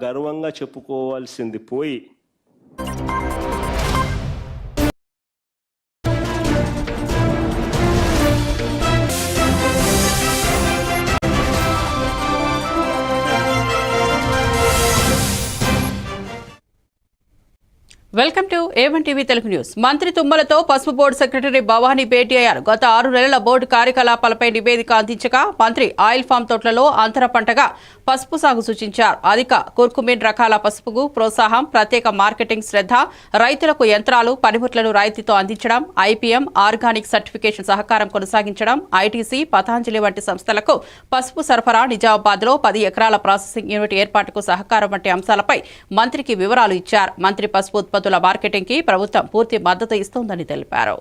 గర్వంగా చెప్పుకోవాల్సింది పోయి welcome to A1 TV Telugu news. మంత్రి తుమ్మలతో పసుపు బోర్డు సెక్రటరీ భవానీ భేటీ అయ్యారు. గత 6 నెలల బోర్డు కార్యకలాపాలపై నివేదిక అందించగా మంత్రి ఆయిల్ ఫామ్ తోటలలో అంతర పంటగా పసుపు సాగు సూచించారు. అధిక కుర్కుమిన్ రకాల పసుపుకు ప్రోత్సాహం, ప్రత్యేక మార్కెటింగ్ శ్రద్ధ, రైతులకు యంత్రాలు, పనిముట్లను రాయితీతో అందించడం, IPM ఆర్గానిక్ సర్టిఫికేషన్ సహకారం కొనసాగించడం, ITC, పతాంజలి వంటి సంస్థలకు పసుపు సరఫరా, నిజామాబాద్లో 10 ఎకరాల ప్రాసెసింగ్ యూనిట్ ఏర్పాటుకు సహకారం వంటి అంశాలపై మంత్రికి వివరాలు ఇచ్చారు. మంత్రి పసుపు ఉత్పత్తుల మార్కెటింగ్ కి ప్రభుత్వం పూర్తి మద్దతు ఇస్తోందని తెలిపారు.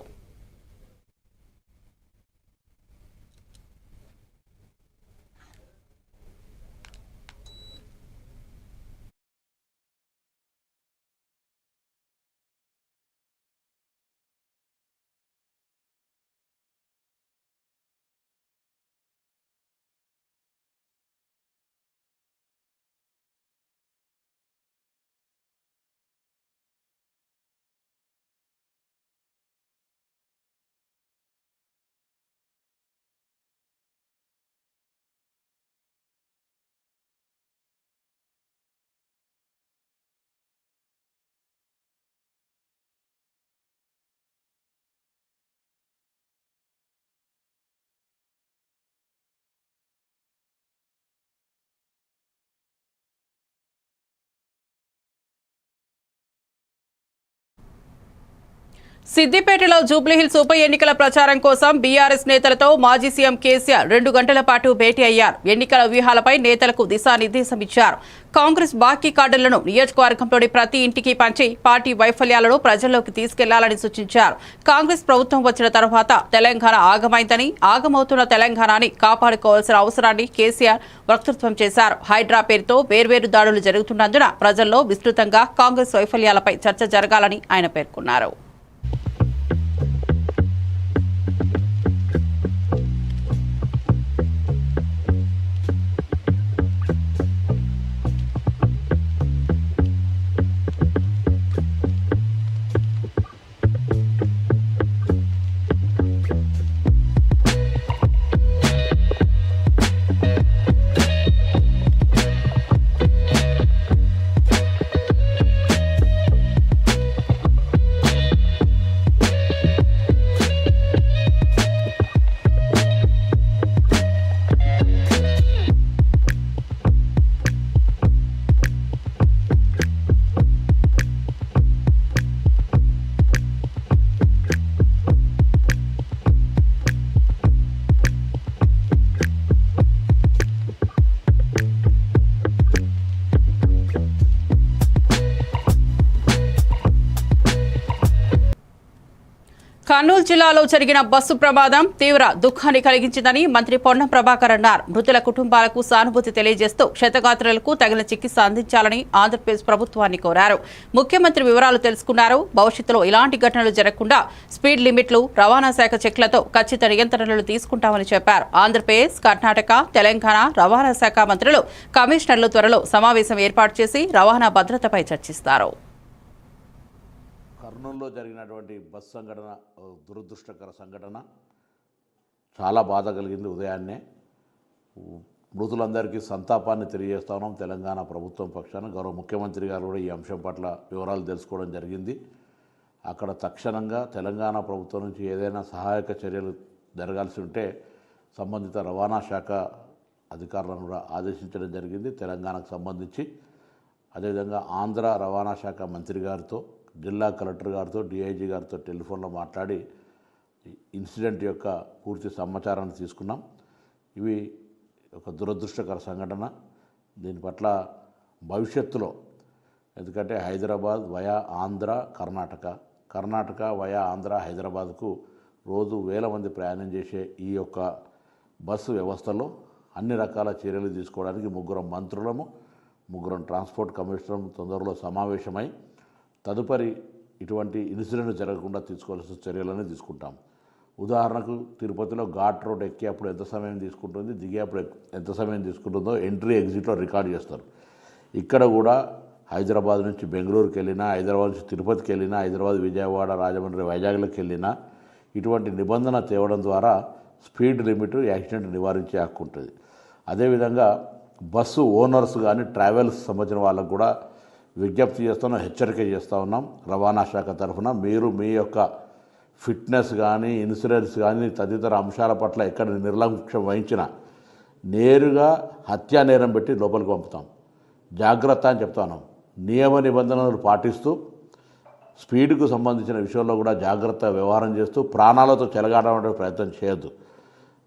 సిద్దిపేటలో జూబ్లీహిల్స్ ఉప ఎన్నికల ప్రచారం కోసం బీఆర్ఎస్ నేతలతో మాజీ సీఎం కేసీఆర్ 2 గంటల పాటు భేటీ అయ్యారు. ఎన్నికల వ్యూహాలపై నేతలకు దిశానిర్దేశం ఇచ్చారు. కాంగ్రెస్ బాకీ కార్డులను నియోజకవర్గంలోని ప్రతి ఇంటికి పంచి పార్టీ వైఫల్యాలను ప్రజల్లోకి తీసుకెళ్లాలని సూచించారు. కాంగ్రెస్ ప్రభుత్వం వచ్చిన తర్వాత తెలంగాణ ఆగమైందని, ఆగమవుతున్న తెలంగాణని కాపాడుకోవాల్సిన అవసరాన్ని కేసీఆర్ వక్తృత్వం చేశారు. హైడ్రా పేరుతో వేర్వేరు దాడులు జరుగుతున్నందున ప్రజల్లో విస్తృతంగా కాంగ్రెస్ వైఫల్యాలపై చర్చ జరగాలని ఆయన పేర్కొన్నారు. కర్నూలు జిల్లాలో జరిగిన బస్సు ప్రమాదం తీవ్ర దుఃఖాన్ని కలిగించిందని మంత్రి పొన్నం ప్రభాకర్ అన్నారు. మృతుల కుటుంబాలకు సానుభూతి తెలియజేస్తూ క్షతగాత్రులకు తగిన చికిత్స అందించాలని ఆంధ్రప్రదేశ్ ప్రభుత్వాన్ని కోరారు. ముఖ్యమంత్రి వివరాలు తెలుసుకున్నారు. భవిష్యత్తులో ఇలాంటి ఘటనలు జరగకుండా స్పీడ్ లిమిట్లు, రవాణా శాఖ చెక్లతో ఖచ్చిత నియంత్రణలు తీసుకుంటామని చెప్పారు. ఆంధ్రప్రదేశ్, కర్ణాటక, తెలంగాణ రవాణా శాఖ మంత్రులు, కమిషనర్లు త్వరలో సమావేశం ఏర్పాటు చేసి రవాణా భద్రతపై చర్చిస్తారు. కర్నూలులో జరిగినటువంటి బస్ సంఘటన దురదృష్టకర సంఘటన, చాలా బాధ కలిగింది. ఉదయాన్నే మృతులందరికీ సంతాపాన్ని తెలియజేస్తా ఉన్నాం. తెలంగాణ ప్రభుత్వం పక్షాన గౌరవ ముఖ్యమంత్రి గారు కూడా ఈ అంశం పట్ల వివరాలు తెలుసుకోవడం జరిగింది. అక్కడ తక్షణంగా తెలంగాణ ప్రభుత్వం నుంచి ఏదైనా సహాయక చర్యలు జరగాల్సి ఉంటే సంబంధిత రవాణా శాఖ అధికారులను కూడా ఆదేశించడం జరిగింది. తెలంగాణకు సంబంధించి అదేవిధంగా ఆంధ్ర రవాణా శాఖ మంత్రి గారితో, జిల్లా కలెక్టర్ గారితో, DIG గారితో టెలిఫోన్లో మాట్లాడి ఇన్సిడెంట్ యొక్క పూర్తి సమాచారాన్ని తీసుకున్నాం. ఇవి ఒక దురదృష్టకర సంఘటన. దీని పట్ల భవిష్యత్తులో, ఎందుకంటే హైదరాబాద్ వయా ఆంధ్ర, కర్ణాటక వయా ఆంధ్ర, హైదరాబాద్కు రోజు వేల మంది ప్రయాణం చేసే ఈ యొక్క బస్సు వ్యవస్థలో అన్ని రకాల చర్యలు తీసుకోవడానికి 3 మంత్రులము, 3 ట్రాన్స్పోర్ట్ కమిషనర్ తొందరలో సమావేశమై తదుపరి ఇటువంటి ఇన్సిడెంట్ జరగకుండా తీసుకోవాల్సిన చర్యలను తీసుకుంటాం. ఉదాహరణకు తిరుపతిలో ఘాట్ రోడ్ ఎక్కేప్పుడు ఎంత సమయం తీసుకుంటుంది, దిగేప్పుడు ఎంత సమయం తీసుకుంటుందో ఎంట్రీ ఎగ్జిట్లో రికార్డ్ చేస్తారు. ఇక్కడ కూడా హైదరాబాద్ నుంచి బెంగళూరుకి వెళ్ళినా, హైదరాబాద్ నుంచి తిరుపతికి వెళ్ళినా, హైదరాబాద్ విజయవాడ రాజమండ్రి వైజాగ్లకు వెళ్ళినా ఇటువంటి నిబంధన తేవడం ద్వారా స్పీడ్ లిమిట్ యాక్సిడెంట్ నివారించే హక్కు ఉంటుంది. అదేవిధంగా బస్సు ఓనర్స్ కానీ ట్రావెల్స్ సంబంధించిన వాళ్ళకు కూడా విజ్ఞప్తి చేస్తున్నాం, హెచ్చరిక చేస్తూ ఉన్నాం. రవాణా శాఖ తరఫున మీరు మీ యొక్క ఫిట్నెస్ కానీ ఇన్సూరెన్స్ కానీ తదితర అంశాల పట్ల ఎక్కడ నిర్లక్ష్యం వహించినా నేరుగా హత్యా నేరం పెట్టి లోపలికి పంపుతాం. జాగ్రత్త అని చెప్తాను. నియమ నిబంధనలు పాటిస్తూ స్పీడ్కు సంబంధించిన విషయంలో కూడా జాగ్రత్త వ్యవహారం చేస్తూ ప్రాణాలతో చెలగాటం ప్రయత్నం చేయొద్దు.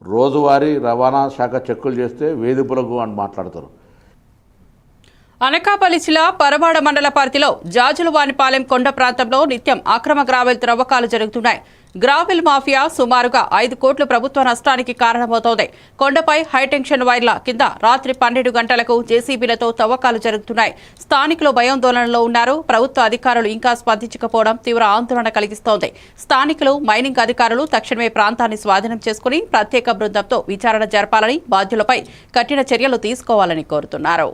రోజువారీ రవాణా శాఖ చెక్కులు చేస్తే వేధింపులకు అని మాట్లాడతారు. అనకాపల్లి జిల్లా పరవాడ మండల పరిధిలో జాజులవానిపాలెం కొండ ప్రాంతంలో నిత్యం అక్రమ గ్రావెల్ త్రవ్వకాలు జరుగుతున్నాయి. గ్రావెల్ మాఫియా సుమారుగా 5 కోట్ల ప్రభుత్వ నష్టానికి కారణమవుతోంది. కొండపై హైటెన్షన్ వైర్ల కింద రాత్రి 12 గంటలకు జేసీబీలతో తవ్వకాలు జరుగుతున్నాయి. స్థానికులు భయాందోళనలో ఉన్నారు. ప్రభుత్వ అధికారులు ఇంకా స్పందించకపోవడం తీవ్ర ఆందోళన కలిగిస్తోంది. స్థానికులు మైనింగ్ అధికారులు తక్షణమే ప్రాంతాన్ని స్వాధీనం చేసుకుని ప్రత్యేక బృందంతో విచారణ జరపాలని, బాధ్యులపై కఠిన చర్యలు తీసుకోవాలని కోరుతున్నారు.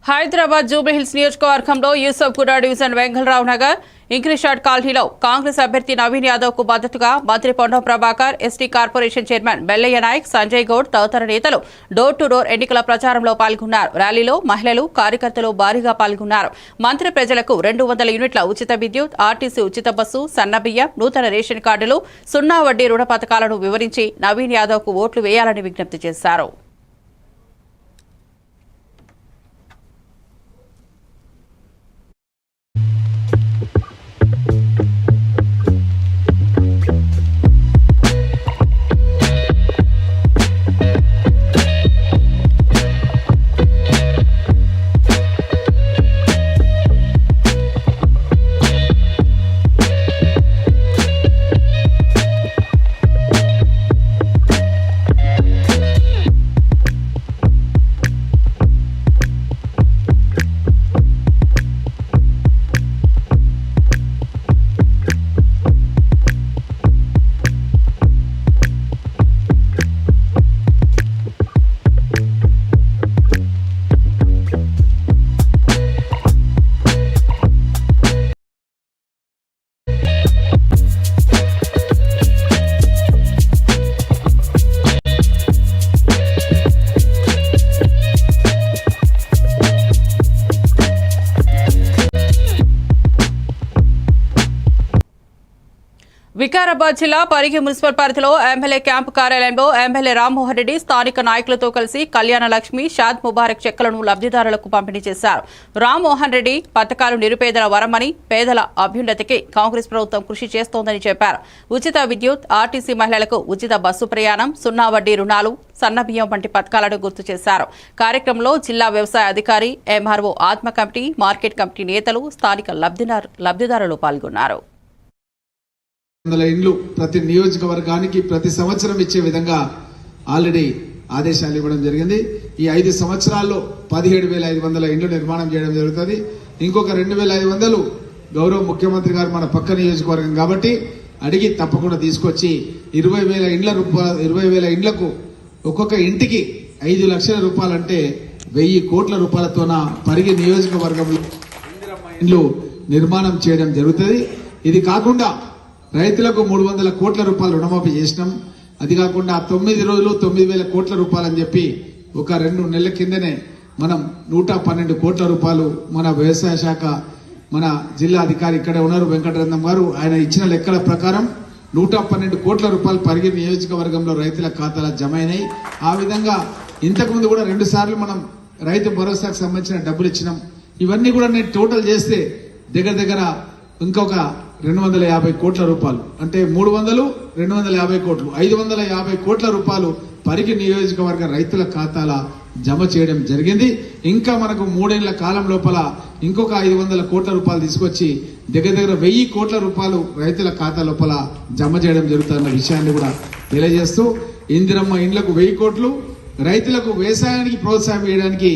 హైదరాబాద్ జూబ్లీహిల్స్ నియోజకవర్గంలో యూసఫ్గూడ డివిజన్ వెంగళరావు నగర్ ఇంక్రిషాడ్ కాలనీలో కాంగ్రెస్ అభ్యర్థి నవీన్ యాదవ్ కు మద్దతుగా మంత్రి Ponnam Prabhakar, ST corporation chairman Bellaiah Naik, Sanjay Goud తదితర నేతలు డోర్ టు డోర్ ఎన్నికల ప్రచారంలో పాల్గొన్నారు. ర్యాలీలో మహిళలు, కార్యకర్తలు భారీగా పాల్గొన్నారు. మంత్రి ప్రజలకు 200 యూనిట్ల ఉచిత విద్యుత్, ఆర్టీసీ ఉచిత బస్సు, సన్నబియ్యం, నూతన రేషన్ కార్డులు, 0 వడ్డీ రుణ పథకాలను వివరించి నవీన్ యాదవ్ కు ఓట్లు వేయాలని విజ్ఞప్తి చేశారు. వికారాబాద్ జిల్లా పరిగి మున్సిపల్ పరిధిలో ఎమ్మెల్యే క్యాంపు కార్యాలయంలో ఎమ్మెల్యే రామ్మోహన్ రెడ్డి స్థానిక నాయకులతో కలిసి కళ్యాణ లక్ష్మి, షాద్ ముబారక్ చెక్కులను లబ్ధిదారులకు పంపిణీ చేశారు. రామ్మోహన్ రెడ్డి పథకాలు నిరుపేదల వరమని, పేదల అభ్యున్నతికి కాంగ్రెస్ ప్రభుత్వం కృషి చేస్తోందని చెప్పారు. ఉచిత విద్యుత్, ఆర్టీసీ మహిళలకు ఉచిత బస్సు ప్రయాణం, 0 వడ్డీ రుణాలు, సన్నబియ్యం వంటి పథకాలను గుర్తు చేశారు. కార్యక్రమంలో జిల్లా వ్యవసాయ అధికారి, ఎంఆర్ఓ, ఆత్మ కమిటీ, మార్కెట్ కమిటీ నేతలు, స్థానిక లబ్ధిదారులు పాల్గొన్నారు. ఇండ్లు ప్రతి నియోజకవర్గానికి ప్రతి సంవత్సరం ఇచ్చే విధంగా ఆల్రెడీ ఆదేశాలు ఇవ్వడం జరిగింది. ఈ 5 సంవత్సరాల్లో 17,500 ఇండ్లు నిర్మాణం చేయడం జరుగుతుంది. ఇంకొక 2,500 గౌరవ ముఖ్యమంత్రి గారు మన పక్క నియోజకవర్గం కాబట్టి అడిగి తప్పకుండా తీసుకొచ్చి 20,000 ఇండ్లకు ఒక్కొక్క ఇంటికి 5 లక్షల రూపాయలంటే 1,000 కోట్ల రూపాయలతోన పరిగి నియోజకవర్గంలో ఇండ్లు నిర్మాణం చేయడం జరుగుతుంది. ఇది కాకుండా రైతులకు 300 కోట్ల రూపాయలు రుణమాఫీ చేసినాం. అది కాకుండా 9 రోజులు 9,000 కోట్ల రూపాయలు అని చెప్పి ఒక 2 నెలల కిందనే మనం 112 కోట్ల రూపాయలు మన వ్యవసాయ శాఖ మన జిల్లా అధికారి ఇక్కడే ఉన్నారు వెంకటరత్నం గారు, ఆయన ఇచ్చిన లెక్కల ప్రకారం 112 కోట్ల రూపాయలు పరిగిరి నియోజకవర్గంలో రైతుల ఖాతాల జమ అయినాయి. ఆ విధంగా ఇంతకుముందు కూడా 2 సార్లు మనం రైతు భరోసాకు సంబంధించిన డబ్బులు ఇచ్చినాం. ఇవన్నీ కూడా నేను టోటల్ చేస్తే దగ్గర ఇంకొక 250 కోట్ల రూపాయలు, అంటే 300, 250 కోట్లు, 550 కోట్ల రూపాయలు పరిగిరి నియోజకవర్గ రైతుల ఖాతాల జమ చేయడం జరిగింది. ఇంకా మనకు 3 ఏళ్ల కాలం లోపల ఇంకొక 500 కోట్ల రూపాయలు తీసుకొచ్చి దగ్గర 1000 కోట్ల రూపాయలు రైతుల ఖాతా లోపల జమ చేయడం జరుగుతున్న విషయాన్ని కూడా తెలియజేస్తూ, ఇందిరమ్మ ఇండ్లకు 1000 కోట్లు, రైతులకు వ్యవసాయానికి ప్రోత్సాహం చేయడానికి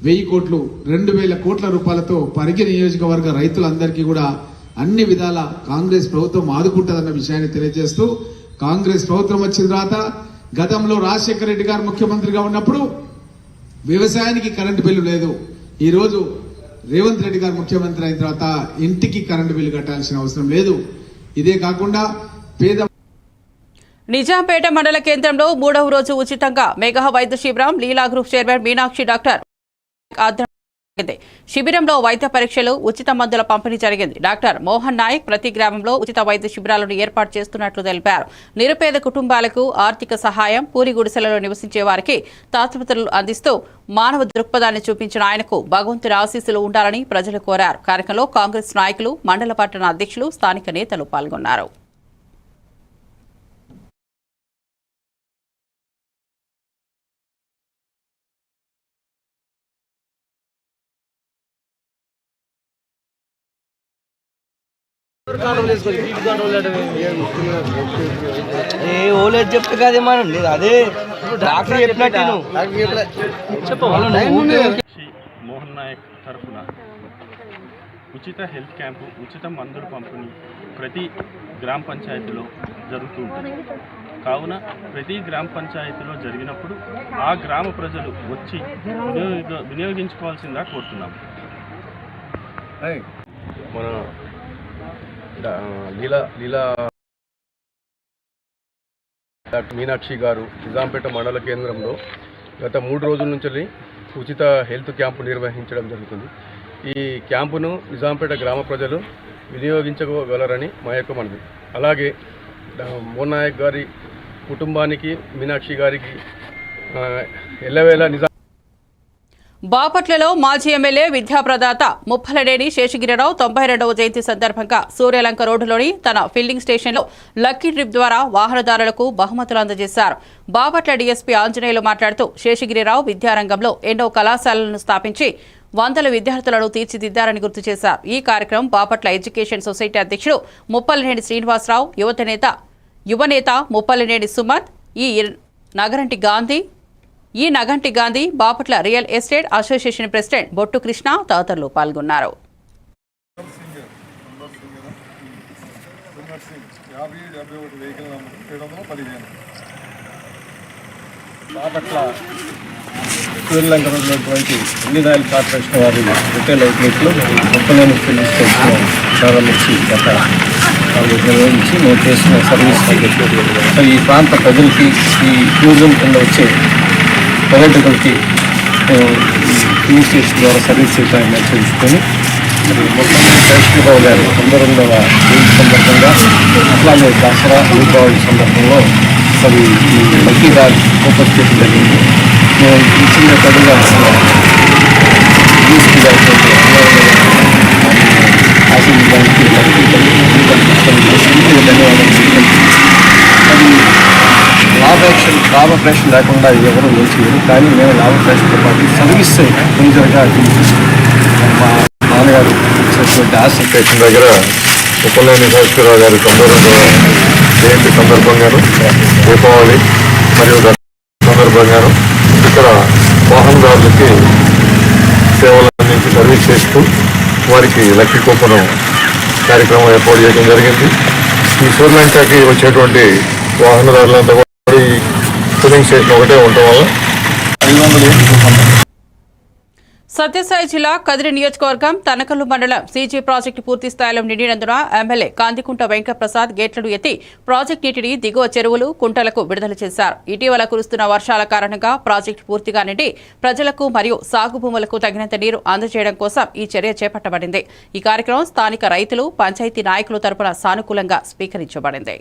1000 కోట్లు, 2000 కోట్ల రూపాయలతో పరిగిరి నియోజకవర్గ రైతులందరికీ కూడా అన్ని విధాల కాంగ్రెస్ ప్రభుత్వం ఆదుకుంటుందన్న విషయాన్ని తెలియజేస్తూ, కాంగ్రెస్ ప్రభుత్వం వచ్చిన తర్వాత గతంలో రాజశేఖర రెడ్డి గారు ముఖ్యమంత్రిగా ఉన్నప్పుడు వ్యవసాయానికి కరెంటు బిల్లు లేదు. ఈ రోజు రేవంత్ రెడ్డి గారు ముఖ్యమంత్రి అయిన తర్వాత ఇంటికి కరెంటు బిల్లు కట్టాల్సిన అవసరం లేదు. ఇదే కాకుండా పేద నిజాంపేట మండల కేంద్రంలో 3వ రోజు ఉచితంగా మెగా వైద్య శిబిరం లీలా గ్రూప్ చైర్మన్ మీనాక్షి డాక్టర్ శిబిరంలో వైద్య పరీక్షలు, ఉచిత మందుల పంపిణీ జరిగింది. డాక్టర్ మోహన్ నాయక్ ప్రతి గ్రామంలో ఉచిత వైద్య శిబిరాలను ఏర్పాటు చేస్తున్నట్లు తెలిపారు. నిరుపేద కుటుంబాలకు ఆర్థిక సహాయం, పూరి గుడిసెలలో నివసించే వారికి తాత్పత్రులు అందిస్తూ మానవ దృక్పథాన్ని చూపించిన ఆయనకు భగవంతుని ఆశీస్సులు ఉండాలని ప్రజలు కోరారు. కార్యక్రమంలో కాంగ్రెస్ నాయకులు, మండల పట్టణ అధ్యక్షులు, స్థానిక నేతలు పాల్గొన్నారు. ఓలేదు చెప్తే కదే మనం లేదు, అదే డాక్టర్ చెప్పినట్టు మోహన్ నాయక్ తరఫున ఉచిత హెల్త్ క్యాంపు, ఉచిత మందుల పంపిణీ ప్రతి గ్రామ పంచాయతీలో జరుగుతూ ఉంటుంది. కావున ప్రతి గ్రామ పంచాయతీలో జరిగినప్పుడు ఆ గ్రామ ప్రజలు వచ్చి వినియోగించుకోవాల్సిందిగా కోరుతున్నాం. మన లీలా డాక్టర్ మీనాక్షి గారు నిజాంపేట మండల కేంద్రంలో గత 3 రోజుల నుంచి ఉచిత హెల్త్ క్యాంపు నిర్వహించడం జరుగుతుంది. ఈ క్యాంపును నిజాంపేట గ్రామ ప్రజలు వినియోగించగలరని మా యొక్క మనవి. అలాగే మోహన్ నాయక్ గారి కుటుంబానికి, మీనాక్షి గారికి ఎల్లవేళ బాపట్లలో మాజీ ఎమ్మెల్యే విద్యాప్రదాత ముప్పలనేని శేషగిరిరావు 92వ జయంతి సందర్భంగా సూర్యలంక రోడ్డులోని తన ఫిల్లింగ్ స్టేషన్లో లక్కీ ట్రిప్ ద్వారా వాహనదారులకు బహుమతులు అందజేశారు. బాపట్ల డీఎస్పీ ఆంజనేయులు మాట్లాడుతూ శేషగిరిరావు విద్యారంగంలో ఎన్నో కళాశాలలను స్థాపించి 100 విద్యార్థులను తీర్చిదిద్దారని గుర్తు చేశారు. ఈ కార్యక్రమం బాపట్ల ఎడ్యుకేషన్ సొసైటీ అధ్యక్షుడు ముప్పలనేని శ్రీనివాసరావు, యువనేత ముప్పలనేని సుమత్, ఈ Naganti Gandhi, Bapatla real estate association president Bottu Krishna తదితరులు పాల్గొన్నారు. బాపట్ల సూర్యలంకలో ఉన్నటువంటి ఇండియన్ ఆయిల్ కార్పొరేషన్ వారి రిటైల్ అవుట్లెట్లో ముప్పలేని ఫిల్లింగ్ స్టేషన్ ప్రారంభించి గత 4 రోజుల నుంచి మేము చేసిన సర్వీస్. సో ఈ ప్రాంత ప్రజలకి, ఈ టూరిజం కింద వచ్చే పర్యాటకులకి ఫిల్లింగ్ స్టేషన్ ద్వారా సర్వీస్ చేయడానికి నిర్ణయించుకొని మరి ముప్పలేని శేషగిరిరావు గారి 92వ జయంతి సందర్భంగా, అట్లాగే దసరా, దీపావళి సందర్భంలో మరి ఈ లక్కీ డ్రా ఓపెన్ చేయడం జరిగింది. మేము ఇచ్చిన కడుగా డీఎస్పీ గారికి ఆశీర్వాదానికి ధన్యవాదాలు. అది లాభాపేక్ష లేకుండా ఎవరు చేయరు, కానీ మేము లాభాపేక్షతో పాటు సర్వీస్ మేజర్గా మా నాన్నగారు ఇచ్చినటువంటి స్టేషన్ దగ్గర ముప్పలేని శేషగిరిరావు గారి 92వ జయంతి సందర్భంగాను, దీపావళి మరియు దసరా సందర్భంగాను ఇక్కడ వాహనదారులకి సేవలు అందించి సర్వీస్ చేస్తూ వారికి లక్కీ కూపన్ కార్యక్రమం ఏర్పాటు చేయడం జరిగింది. ఈ సూర్యలంకకి వచ్చేటువంటి వాహనదారులంతా కూడా ఈ ఫిల్లింగ్ స్టేషన్ ఒకటే ఉండటం వల్ల 500 కూపన్. సత్యసాయి జిల్లా కదిరి నియోజకవర్గం తనకల్లు మండలం సీజీ ప్రాజెక్టు పూర్తి స్థాయిలో నిండినందున ఎమ్మెల్యే కాంతికుంట వెంకటప్రసాద్ గేట్లను ఎత్తి ప్రాజెక్టు నీటిని దిగువ చెరువులు, కుంటలకు విడుదల చేశారు. ఇటీవల కురుస్తున్న వర్షాల కారణంగా ప్రాజెక్టు పూర్తిగా నిండి ప్రజలకు మరియు సాగు భూములకు తగినంత నీరు అందజేయడం కోసం ఈ చర్య చేపట్టబడింది. ఈ కార్యక్రమం స్థానిక రైతులు, పంచాయతీ నాయకుల తరపున సానుకూలంగా స్వీకరించబడింది.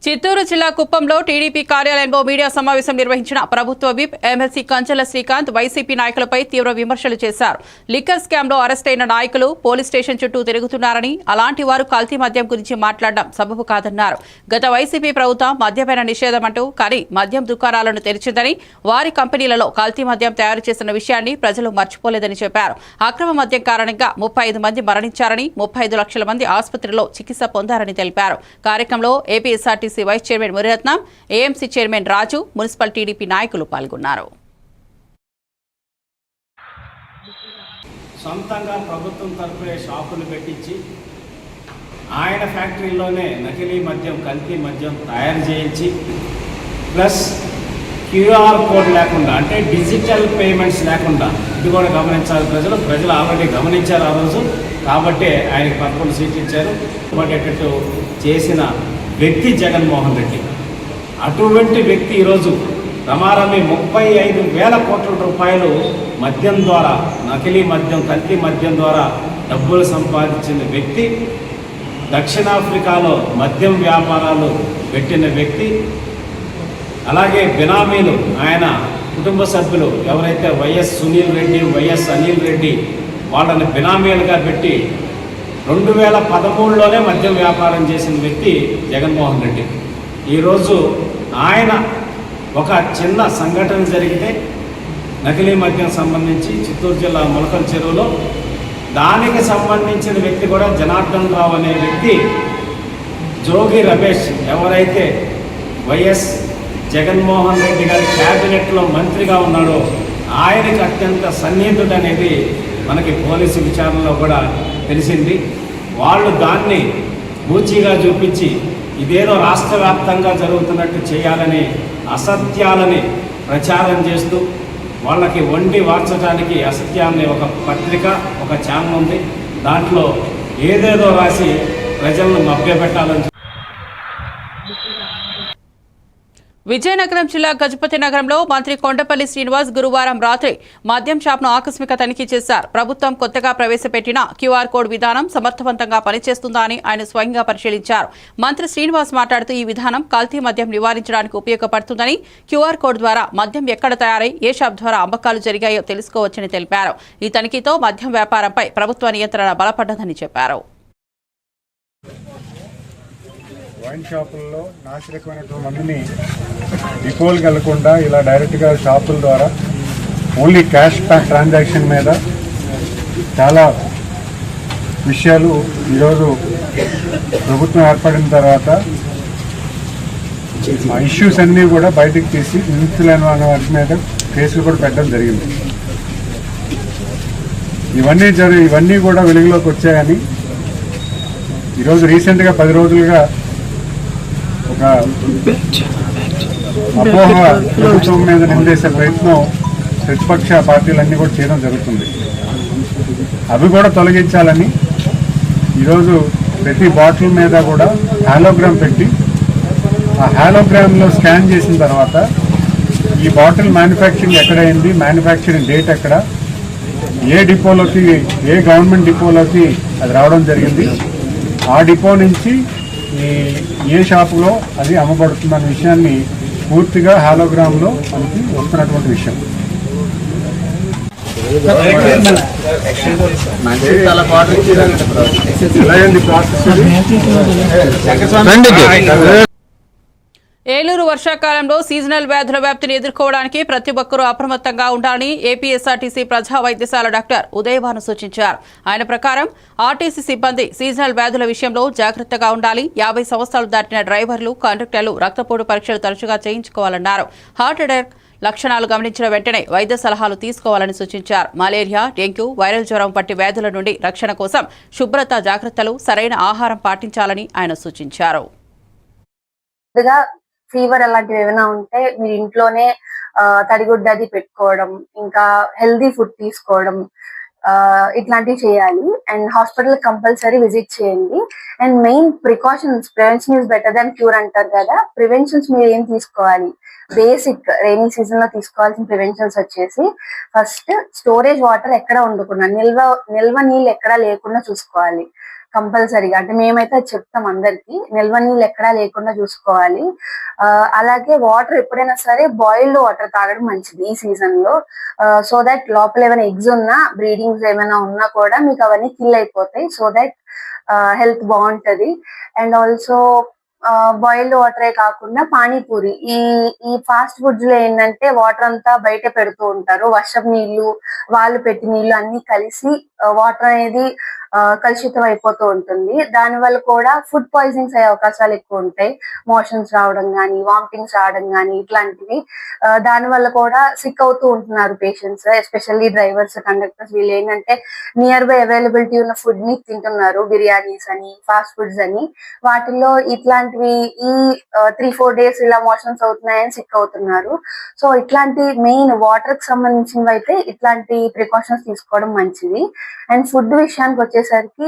చిత్తూరు జిల్లా కుప్పంలో టీడీపీ కార్యాలయంలో మీడియా సమావేశం నిర్వహించిన ప్రభుత్వ విప్ ఎమ్మెల్సీ కంచెల శ్రీకాంత్ వైసీపీ నాయకులపై తీవ్ర విమర్శలు చేశారు. లిక్కర్ స్కామ్లో అరెస్టైన నాయకులు పోలీస్ స్టేషన్ చుట్టూ తిరుగుతున్నారని, అలాంటి వారు కల్తీ మద్యం గురించి మాట్లాడడం సబబు కాదన్నారు. గత వైసీపీ ప్రభుత్వం మద్యపైన నిషేధం అంటూ కానీ మద్యం దుకాణాలను తెరిచిందని, వారి కంపెనీలలో కల్తీ మద్యం తయారు చేసిన విషయాన్ని ప్రజలు మర్చిపోలేదని చెప్పారు. అక్రమ మద్యం కారణంగా 35 మంది మరణించారని, 35 లక్షల మంది ఆసుపత్రిలో చికిత్స పొందారని తెలిపారు. కార్యక్రమంలో APSRTC vice chairman Muniratnam, AMC chairman Raju, municipal TDP నాయకులు పాల్గొన్నారు. సొంతంగా ప్రభుత్వం తరఫునే షాపులు పెట్టించి ఆయన ఫ్యాక్టరీలోనే నకిలీ మద్యం, కల్తీ మద్యం తయారు చేయించి ప్లస్ క్యూఆర్ కోడ్ లేకుండా, అంటే డిజిటల్ పేమెంట్స్ లేకుండా, ఇది కూడా గమనించాలి ప్రజలు ఆల్రెడీ గమనించారు ఆ రోజు. కాబట్టి ఆయనకి 11 సీట్లు ఇచ్చారు. పడేటట్టు చేసిన వ్యక్తి జగన్మోహన్ రెడ్డి. అటువంటి వ్యక్తి ఈరోజు రమారమి 35,000 కోట్ల రూపాయలు మద్యం ద్వారా, నకిలీ మద్యం, కల్తీ మద్యం ద్వారా డబ్బులు సంపాదించిన వ్యక్తి, దక్షిణాఫ్రికాలో మద్యం వ్యాపారాలు పెట్టిన వ్యక్తి, అలాగే బినామీలు ఆయన కుటుంబ సభ్యులు ఎవరైతే వైఎస్ సునీల్ రెడ్డి, వైఎస్ అనిల్ రెడ్డి వాళ్ళని బినామీలుగా పెట్టి 2013లోనే మద్యం వ్యాపారం చేసిన వ్యక్తి జగన్మోహన్ రెడ్డి. ఈరోజు ఆయన ఒక చిన్న సంఘటన జరిగితే నకిలీ మద్యం సంబంధించి చిత్తూరు జిల్లా మొలకల చెరువులో, దానికి సంబంధించిన వ్యక్తి కూడా జనార్దన్ రావు అనే వ్యక్తి, జోగి రమేష్ ఎవరైతే వైఎస్ జగన్మోహన్ రెడ్డి గారి క్యాబినెట్లో మంత్రిగా ఉన్నాడో ఆయనకి అత్యంత సన్నిహితుడు అనేది మనకి పోలీసు విచారణలో కూడా తెలిసింది. వాళ్ళు దాన్ని బూచిగా చూపించి ఇదేదో రాష్ట్ర వ్యాప్తంగా జరుగుతున్నట్టు చేయాలని అసత్యాలని ప్రచారం చేస్తూ వాళ్ళకి వండి వార్చడానికి అసత్యాన్ని ఒక పత్రిక, ఒక ఛానల్ ఉంది, దాంట్లో ఏదేదో రాసి ప్రజలను మభ్యపెట్టాలని. విజయనగరం జిల్లా గజపతి నగరంలో మంత్రి కొండపల్లి శ్రీనివాస్ గురువారం రాత్రి మద్యం షాప్ను ఆకస్మిక తనిఖీ చేశారు. ప్రభుత్వం కొత్తగా ప్రవేశపెట్టిన క్యూఆర్ కోడ్ విధానం సమర్థవంతంగా పనిచేస్తుందా అని ఆయన స్వయంగా పరిశీలించారు. మంత్రి శ్రీనివాస్ మాట్లాడుతూ ఈ విధానం కల్తీ మద్యం నివారించడానికి ఉపయోగపడుతుందని, క్యూఆర్ కోడ్ ద్వారా మద్యం ఎక్కడ తయారై ఏ షాప్ ద్వారా అమ్మకాలు జరిగాయో తెలుసుకోవచ్చని తెలిపారు. ఈ తనిఖీతో మద్యం వ్యాపారంపై ప్రభుత్వ నియంత్రణ బలపడ్డదని చెప్పారు. వైన్ షాపుల్లో నాసిరకమైనటువంటి మందుని డిపోల్కి వెళ్లకుండా ఇలా డైరెక్ట్గా షాపుల ద్వారా ఓన్లీ క్యాష్ ట్రాన్సాక్షన్ మీద చాలా విషయాలు ఈరోజు ప్రభుత్వం ఏర్పడిన తర్వాత ఆ ఇష్యూస్ అన్నీ కూడా బయటకు తీసి నిందితులైన వాటి మీద కేసులు కూడా పెట్టడం జరిగింది. ఇవన్నీ కూడా వెలుగులోకి వచ్చాయని ఈరోజు రీసెంట్గా 10 రోజులుగా ఒక అపోహ ప్రభుత్వం మీద నిందేసే ప్రయత్నం ప్రతిపక్ష పార్టీలన్నీ కూడా చేయడం జరుగుతుంది. అవి కూడా తొలగించాలని ఈరోజు ప్రతి బాటిల్ మీద కూడా హాలోగ్రామ్ పెట్టి, ఆ హాలోగ్రామ్లో స్కాన్ చేసిన తర్వాత ఈ బాటిల్ మ్యానుఫ్యాక్చరింగ్ ఎక్కడైంది, మ్యానుఫ్యాక్చరింగ్ డేట్ ఎక్కడ, ఏ డిపోలోకి, ఏ గవర్నమెంట్ డిపోలోకి అది రావడం జరిగింది, ఆ డిపో నుంచి ఏ షాపులో అది అమ్మబడుతుందన్న విషయాన్ని పూర్తిగా హాలోగ్రామ్లో మనకి వస్తున్నటువంటి విషయం. ఏలూరు వర్షాకాలంలో సీజనల్ వ్యాధుల వ్యాప్తిని ఎదుర్కోవడానికి ప్రతి ఒక్కరూ అప్రమత్తంగా ఉండాలని ఏపీఎస్ఆర్టీసీ ప్రజా వైద్యశాల డాక్టర్ ఉదయభాను సూచించారు. ఆయన ప్రకారం ఆర్టీసీ సిబ్బంది సీజనల్ వ్యాధుల విషయంలో జాగ్రత్తగా ఉండాలి. 50 సంవత్సరాలు దాటిన డ్రైవర్లు, కండక్టర్లు రక్తపోటు పరీక్షలు తరచుగా చేయించుకోవాలన్నారు. హార్ట్ అటాక్ లక్షణాలు గమనించిన వెంటనే వైద్య సలహాలు తీసుకోవాలని సూచించారు. మలేరియా, డెంగ్యూ, వైరల్ జ్వరం వంటి వ్యాధుల నుండి రక్షణ కోసం శుభ్రత జాగ్రత్తలు, సరైన ఆహారం పాటించాలని ఆయన సూచించారు. ఫీవర్ అలాంటివి ఏమైనా ఉంటే మీరు ఇంట్లోనే తడిగుడ్డ అది పెట్టుకోవడం, ఇంకా హెల్దీ ఫుడ్ తీసుకోవడం, ఇట్లాంటివి చేయాలి. అండ్ హాస్పిటల్ కంపల్సరీ విజిట్ చేయండి. And main precautions, prevention is better than cure అంటారు కదా. ప్రివెన్షన్స్ మీరు ఏం తీసుకోవాలి? బేసిక్ రైనీ సీజన్ లో తీసుకోవాల్సిన ప్రివెన్షన్స్ వచ్చేసి ఫస్ట్ స్టోరేజ్ వాటర్ ఎక్కడ ఉండకుండా, నిల్వ నీళ్ళు ఎక్కడా లేకుండా చూసుకోవాలి కంపల్సరీగా. అంటే మేమైతే అది చెప్తాం అందరికి, నిల్వ నీళ్ళు ఎక్కడా లేకుండా చూసుకోవాలి. అలాగే వాటర్ ఎప్పుడైనా సరే బాయిల్డ్ వాటర్ తాగడం మంచిది ఈ సీజన్ లో. సో దట్ లోపల ఏమైనా ఎగ్స్ ఉన్నా, బ్రీడింగ్స్ ఏమైనా ఉన్నా కూడా మీకు అవన్నీ కిల్ అయిపోతాయి. సో దట్ హెల్త్ బాగుంటది. అండ్ ఆల్సో బాయిల్డ్ వాటరే కాకుండా పానీపూరి, ఈ ఫాస్ట్ ఫుడ్స్ లో ఏంటంటే వాటర్ అంతా బయట పెడుతూ ఉంటారు. వర్షం నీళ్లు, వాళ్ళు పెట్టి నీళ్లు అన్ని కలిసి వాటర్ అనేది కలుషితం అయిపోతూ ఉంటుంది. దాని వల్ల కూడా ఫుడ్ పాయిజనింగ్స్ అయ్యే అవకాశాలు ఎక్కువ ఉంటాయి. మోషన్స్ రావడం కానీ, వామిటింగ్స్ రావడం కానీ ఇట్లాంటివి. దాని వల్ల కూడా సిక్ అవుతూ ఉంటున్నారు పేషెంట్స్, ఎస్పెషల్లీ డ్రైవర్స్, కండక్టర్స్. వీళ్ళు ఏంటంటే నియర్ బై అవైలబిలిటీ ఉన్న ఫుడ్ ని తింటున్నారు, బిర్యానీస్ అని, ఫాస్ట్ ఫుడ్స్ అని. వాటిల్లో ఇట్లాంటివి ఈ 3-4 days ఇలా మోషన్స్ అవుతున్నాయని సిక్ అవుతున్నారు. సో ఇట్లాంటి మెయిన్ వాటర్ కి సంబంధించినవి అయితే ఇట్లాంటి ప్రికాషన్స్ తీసుకోవడం మంచిది. అండ్ ఫుడ్ విషయానికి వచ్చేసరికి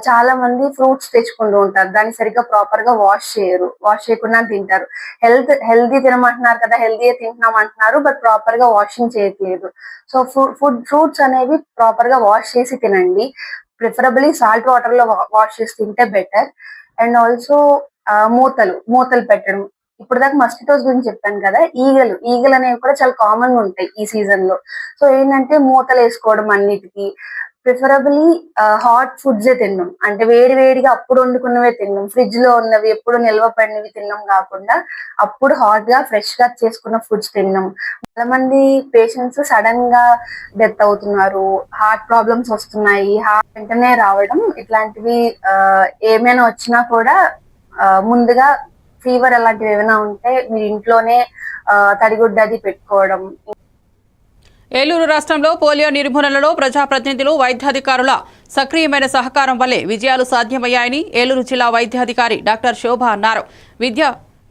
చాలా మంది ఫ్రూట్స్ తెచ్చుకుంటూ ఉంటారు, దాన్ని సరిగ్గా ప్రాపర్ గా వాష్ చేయరు, వాష్ చేయకుండా తింటారు. హెల్దీ తినమంటున్నారు కదా, హెల్దీ తింటున్నాం అంటున్నారు, బట్ ప్రాపర్ గా వాషింగ్ చేయట్లేదు. సో ఫ్రూట్స్ అనేవి ప్రాపర్ గా వాష్ చేసి తినండి. ప్రిఫరబుల్లీ సాల్ట్ వాటర్ లో వాష్ చేసి తింటే బెటర్. అండ్ ఆల్సో మూతలు పెట్టడం. ఇప్పుడు దాకా మస్కిటోస్ గురించి చెప్పాను కదా, ఈగలు అనేవి కూడా చాలా కామన్ గా ఉంటాయి ఈ సీజన్ లో. సో ఏంటంటే మూతలు వేసుకోవడం అన్నిటికీ. ప్రిఫరబుల్లీ హాట్ ఫుడ్స్ తిన్నాం, అంటే వేడిగా అప్పుడు వండుకున్నవే తిన్నాం. ఫ్రిడ్జ్ లో ఉన్నవి, ఎప్పుడు నిల్వ పడినవి తిన్నాం కాకుండా అప్పుడు హాట్ గా ఫ్రెష్ గా చేసుకున్న ఫుడ్స్ తిన్నాం. చాలా మంది పేషెంట్స్ సడన్ గా డెత్ అవుతున్నారు, హార్ట్ ప్రాబ్లమ్స్ వస్తున్నాయి, హార్ట్ వెంటనే రావడం. ఇట్లాంటివి ఏమైనా వచ్చినా కూడా ముందుగా ఫీవర్ అలాంటివి ఏమైనా ఉంటే మీరు ఇంట్లోనే తడిగుడ్డ అది పెట్టుకోవడం. ఏలూరు రాష్ట్రంలో పోలియో నిర్మూలనలో ప్రజాప్రతినిధులు, వైద్యాధికారుల సక్రియమైన సహకారం వల్లే విజయాలు సాధ్యమయ్యాయని ఏలూరు జిల్లా వైద్యాధికారి డాక్టర్ శోభ అన్నారు.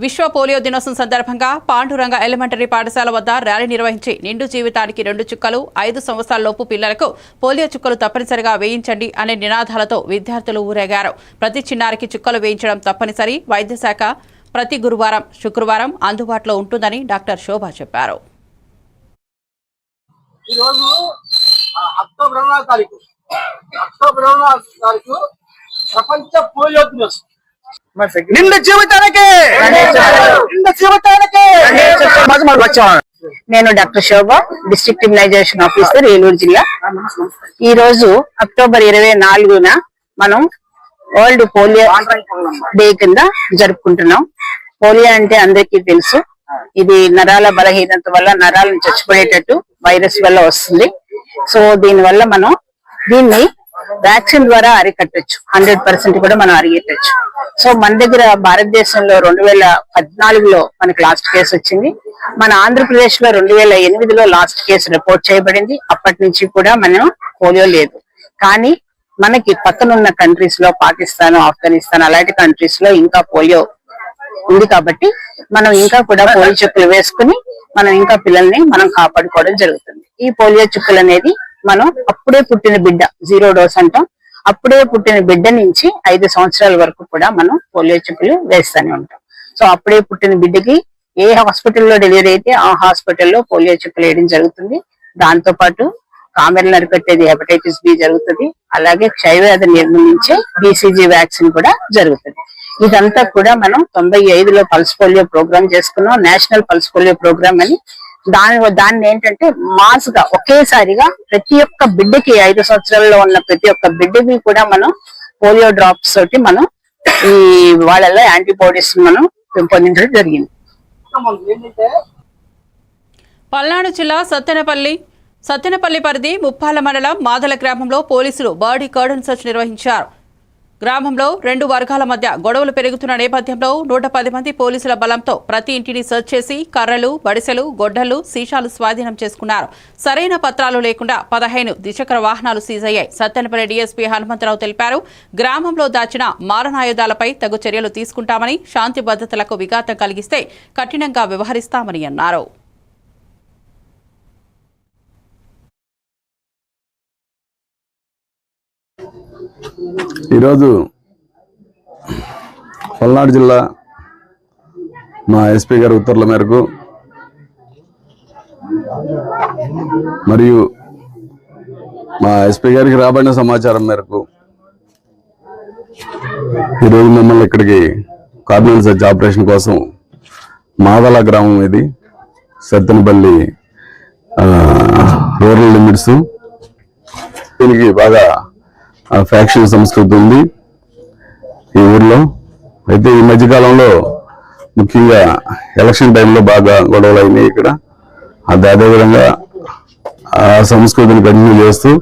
విశ్వ పోలియో దినోత్సవం సందర్భంగా పాండురంగ ఎలిమెంటరీ పాఠశాల వద్ద ర్యాలీ నిర్వహించి నిండు జీవితానికి 2 చుక్కలు, 5 సంవత్సరాలలోపు పిల్లలకు పోలియో చుక్కలు తప్పనిసరిగా వేయించండి అనే నినాదాలతో విద్యార్థులు ఊరేగారు. ప్రతి చిన్నారికి చుక్కలు వేయించడం తప్పనిసరి. వైద్య శాఖ ప్రతి గురువారం, శుక్రవారం అందుబాటులో ఉంటుందని డాక్టర్ శోభ చెప్పారు. ఈరోజు అక్టోబర్ 2వ తారీఖు ప్రపంచ పోలియో దినోత్సవం. నేను డాక్టర్ శోభ, డిస్ట్రిక్ట్ ఇమ్యునైజేషన్ ఆఫీసర్, ఏలూరు జిల్లా. ఈ రోజు అక్టోబర్ 24న మనం వరల్డ్ పోలియో డే కింద జరుపుకుంటున్నాం. పోలియో అంటే అందరికీ తెలుసు, ఇది నరాల బలహీనత వల్ల నరాలను చచ్చిపోయేటట్టు వైరస్ వల్ల వస్తుంది. సో దీని వల్ల మనం దీన్ని వ్యాక్సిన్ ద్వారా అరికట్టచ్చు, 100% కూడా మనం అరిగెట్టచ్చు. సో మన దగ్గర భారతదేశంలో 2014లో మనకి లాస్ట్ కేసు వచ్చింది. మన ఆంధ్రప్రదేశ్ లో 2008లో లాస్ట్ కేసు రిపోర్ట్ చేయబడింది. అప్పటి నుంచి కూడా మనం పోలియో లేదు. కానీ మనకి పక్కనున్న కంట్రీస్ లో, పాకిస్తాన్, ఆఫ్ఘనిస్తాన్ అలాంటి కంట్రీస్ లో ఇంకా పోలియో ఉంది. కాబట్టి మనం ఇంకా కూడా పోలియో చుక్కలు వేసుకుని మనం ఇంకా పిల్లల్ని మనం కాపాడుకోవడం జరుగుతుంది. ఈ పోలియో చుక్కలు అనేది మనం అప్పుడే పుట్టిన బిడ్డ, 0 డోస్ అంటాం, అప్పుడే పుట్టిన బిడ్డ నుంచి 5 సంవత్సరాల వరకు కూడా మనం పోలియో చుక్కలు వేస్తూనే ఉంటాం. సో అప్పుడే పుట్టిన బిడ్డకి ఏ హాస్పిటల్లో డెలివరీ అయితే ఆ హాస్పిటల్లో పోలియో చుక్కలు వేయడం జరుగుతుంది. దాంతో పాటు కామెర్లు అరికట్టేది హెపటైటిస్ బి జరుగుతుంది. అలాగే క్షయవ్యాధి నిర్మూలించే BCG వ్యాక్సిన్ కూడా జరుగుతుంది. ఇదంతా కూడా మనం 95లో పల్స్ పోలియో ప్రోగ్రామ్ చేసుకున్నాం, నేషనల్ పల్స్ పోలియో ప్రోగ్రామ్ అని. దాన్ని ఏంటంటే మాస్ గా ఒకేసారిగా ప్రతి ఒక్క బిడ్డకి, 5 సంవత్సరాల్లో ఉన్న ప్రతి ఒక్క బిడ్డకి కూడా మనం పోలియో డ్రాప్స్ తోటి మనం ఈ వాళ్ళలో యాంటీబాడీస్ మనం పెంపొందించడం జరిగింది. ఏంటంటే పల్నాడు జిల్లా సత్తెనపల్లి పరిధి ముప్పాల మండలం మాదల గ్రామంలో పోలీసులు బాడీ కార్డన్ సెర్చ్ నిర్వహించారు. గ్రామంలో 2 వర్గాల మధ్య గొడవలు పెరుగుతున్న నేపథ్యంలో 110 మంది పోలీసుల బలంతో ప్రతి ఇంటిని సెర్చ్ చేసి కర్రలు, బడిసెలు, గొడ్డలు, సీసాలు స్వాధీనం చేసుకున్నారు. సరైన పత్రాలు లేకుండా 15 ద్విచక్ర వాహనాలు సీజ్ అయ్యాయి. సత్తెనపల్లి డీఎస్పీ హనుమంతరావు తెలిపారు. గ్రామంలో దాచిన మారణాయుధాలపై తగు చర్యలు తీసుకుంటామని, శాంతి భద్రతలకు విఘాతం కలిగిస్తే కఠినంగా వ్యవహరిస్తామని అన్నారు. ఈరోజు పల్నాడు జిల్లా మా ఎస్పీ గారి ఉత్తర్వుల మేరకు మరియు మా ఎస్పీ గారికి రాబడిన సమాచారం మేరకు ఈరోజు మమ్మల్ని ఇక్కడికి కార్డినల్ సెర్చ్ ఆపరేషన్ కోసం మాదల గ్రామం ఇది సత్తెనపల్లి రూరల్ లిమిట్స్, దీనికి బాగా ఫ్యాక్షన్ సంస్కృతి ఉంది ఈ ఊర్లో. అయితే ఈ మధ్యకాలంలో ముఖ్యంగా ఎలక్షన్ టైంలో బాగా గొడవలు అయినాయి ఇక్కడ. అదేవిధంగా ఆ సంస్కృతిని కంటిన్యూ చేస్తూ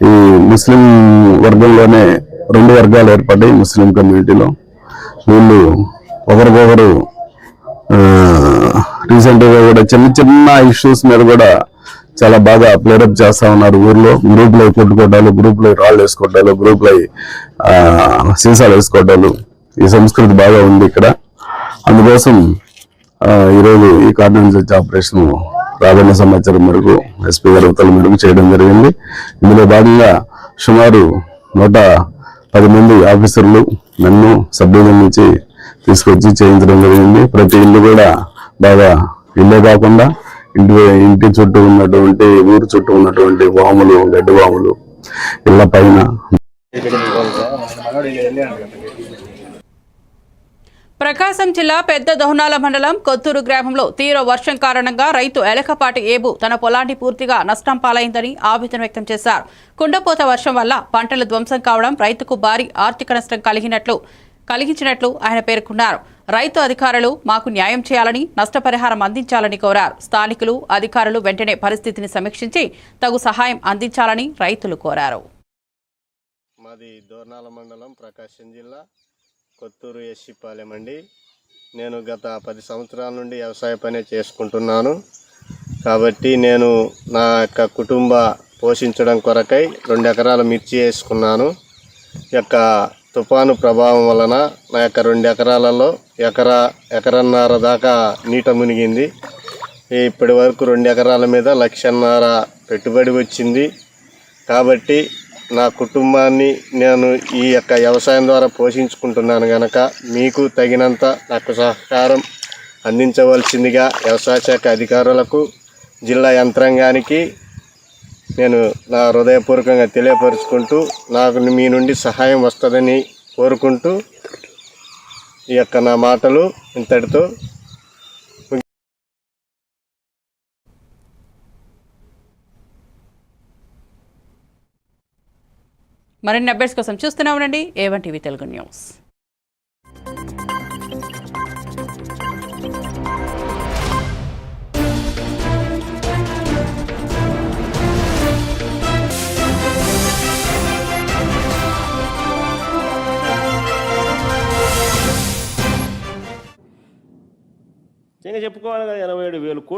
ఈ ముస్లిం వర్గంలోనే 2 వర్గాలు ఏర్పడ్డాయి ముస్లిం కమ్యూనిటీలో. వీళ్ళు ఒకరికొకరు రీసెంట్గా కూడా చిన్న ఇష్యూస్ మీద కూడా చాలా బాగా ప్లేరప్ చేస్తా ఉన్నారు. ఊర్లో గ్రూప్లో కొట్టుకోవడాలు, గ్రూప్లో రాళ్ళు వేసుకోవడాలు, గ్రూప్లో సీసాలు వేసుకోవడాలు, ఈ సంస్కృతి బాగా ఉంది ఇక్కడ. అందుకోసం ఈరోజు ఈ కార్డినల్ సెర్చ్ ఆపరేషన్ రాబడిన సమాచారం మేరకు ఎస్పీ గారి ఉత్తర్వుల మేరకు చేయడం జరిగింది. ఇందులో భాగంగా సుమారు 110 మంది ఆఫీసర్లు నన్ను సబ్ డివిజన్ నుంచి తీసుకొచ్చి చేయించడం జరిగింది. ప్రతి ఇల్లు కూడా బాగా ఇల్లే కాకుండా ఇంటి చుట్టూ ఉన్నటువంటి, ఊరు చుట్టూ ఉన్నటువంటి వాములు, గడ్డి వాములు ఇళ్ల పైన. ప్రకాశం జిల్లా పెద్ద దోహనాల మండలం కొత్తూరు గ్రామంలో తీవ్ర వర్షం కారణంగా రైతు ఎలకపాటి ఏబు తన పొలాన్ని పూర్తిగా నష్టం పాలైందని ఆవేదన వ్యక్తం చేశారు. కుండపోత వర్షం వల్ల పంటలు ధ్వంసం కావడం రైతుకు భారీ ఆర్థిక నష్టం కలిగించినట్లు ఆయన పేర్కొన్నారు. రైతు అధికారులు మాకు న్యాయం చేయాలని, నష్టపరిహారం అందించాలని కోరారు. స్థానికులు, అధికారులు వెంటనే పరిస్థితిని సమీక్షించి తగు సహాయం అందించాలని రైతులు కోరారు. మాది దోర్నాల మండలం, ప్రకాశం జిల్లా, కొత్తూరు ఎస్సీపాలెం అండి. నేను గత 10 సంవత్సరాల నుండి వ్యవసాయ పనే చేసుకుంటున్నాను. కాబట్టి నేను నా యొక్క కుటుంబ పోషించడం కొరకై 2 ఎకరాల మిర్చి వేసుకున్నాను. యొక్క తుఫాను ప్రభావం వలన నా యొక్క 2 ఎకరాలలో ఎకరన్నర దాకా నీట మునిగింది. ఇప్పటి వరకు 2 ఎకరాల మీద 1.5 లక్ష పెట్టుబడి వచ్చింది. కాబట్టి నా కుటుంబాన్ని నేను ఈ యొక్క వ్యవసాయం ద్వారా పోషించుకుంటున్నాను కనుక మీకు తగినంత నాకు సహకారం అందించవలసిందిగా వ్యవసాయ శాఖ అధికారులకు, జిల్లా యంత్రాంగానికి నేను నా హృదయపూర్వకంగా తెలియపరుచుకుంటూ నాకు మీ నుండి సహాయం వస్తుందని కోరుకుంటూ ఈ యొక్క నా మాటలు ఇంతటితో. మరిన్ని అప్డేట్స్ కోసం చూస్తూనే ఉండండి A1 టీవీ తెలుగు న్యూస్. చెప్పుకోవాలి కదా 87,000 కోట్లు